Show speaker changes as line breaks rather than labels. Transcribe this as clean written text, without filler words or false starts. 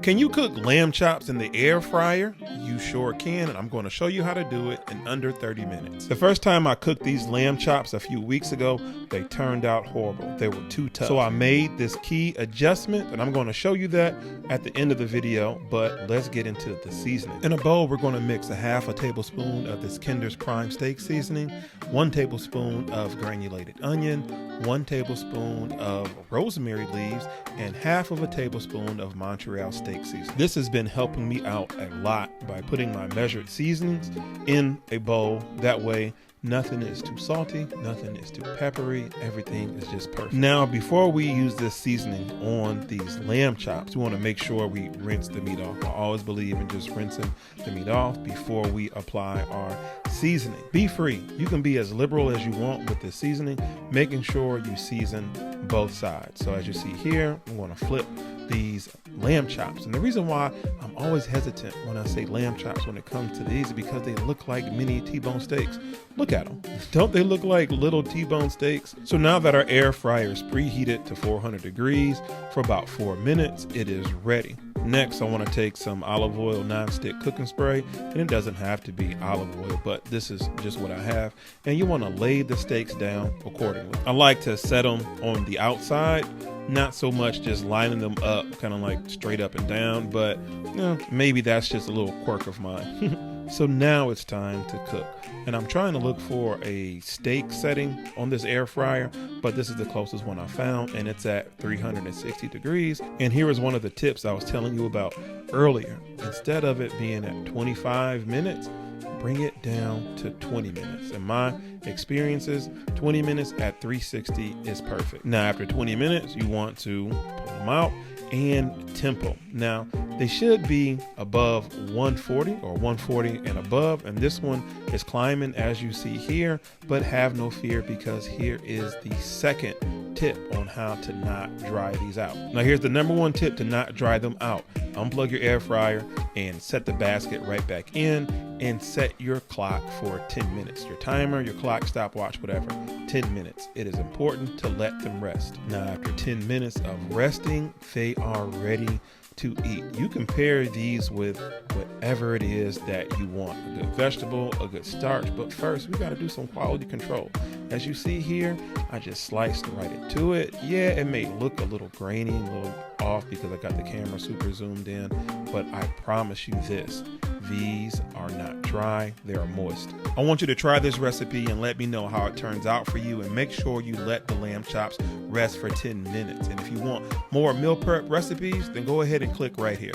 Can you cook lamb chops in the air fryer? You sure can, and I'm going to show you how to do it in under 30 minutes. The first time I cooked these lamb chops a few weeks ago, they turned out horrible. They were too tough. So I made this key adjustment, and I'm going to show you that at the end of the video, but let's get into the seasoning. In a bowl, we're going to mix a half a tablespoon of this Kinder's Prime Steak seasoning, 1 tablespoon of granulated onion, 1 tablespoon of rosemary leaves, and half of a tablespoon of Montreal steak seasoning. This has been helping me out a lot by putting my measured seasonings in a bowl. That way, nothing is too salty, nothing is too peppery, everything is just perfect. Now, before we use this seasoning on these lamb chops, we want to make sure we rinse the meat off. I always believe in just rinsing the meat off before we apply our seasoning. Be free. You can be as liberal as you want with the seasoning, making sure you season both sides. So as you see here, I'm going to flip these lamb chops. And the reason why I'm always hesitant when I say lamb chops when it comes to these is because they look like mini T-bone steaks. Look at them. Don't they look like little T-bone steaks? So now that our air fryer is preheated to 400 degrees for about 4 minutes, it is ready. Next, I want to take some olive oil non-stick cooking spray, and it doesn't have to be olive oil, but this is just what I have. And you want to lay the steaks down accordingly. I like to set them on the outside, not so much just lining them up, kind of like straight up and down, but maybe that's just a little quirk of mine. So now it's time to cook. And I'm trying to look for a steak setting on this air fryer, but this is the closest one I found, and it's at 360 degrees. And here is one of the tips I was telling you about earlier. Instead of it being at 25 minutes, bring it down to 20 minutes. In my experiences, 20 minutes at 360 is perfect. Now, after 20 minutes, you want to pull them out and tempo. Now, they should be above 140 or 140 and above, and this one is climbing as you see here, but have no fear because here is the second tip on how to not dry these out. Now, here's the number one tip to not dry them out. Unplug your air fryer and set the basket right back in and set your clock for 10 minutes. Your timer, your clock, stopwatch, whatever, 10 minutes. It is important to let them rest. Now, after 10 minutes of resting, they are ready to eat. You can pair these with whatever it is that you want. A good vegetable, a good starch, but first we got to do some quality control. As you see here, I just sliced right into it. Yeah, it may look a little grainy, a little off because I got the camera super zoomed in, but I promise you this, these are not dry, they are moist. I want you to try this recipe and let me know how it turns out for you, and make sure you let the lamb chops rest for 10 minutes. And if you want more meal prep recipes, then go ahead and click right here.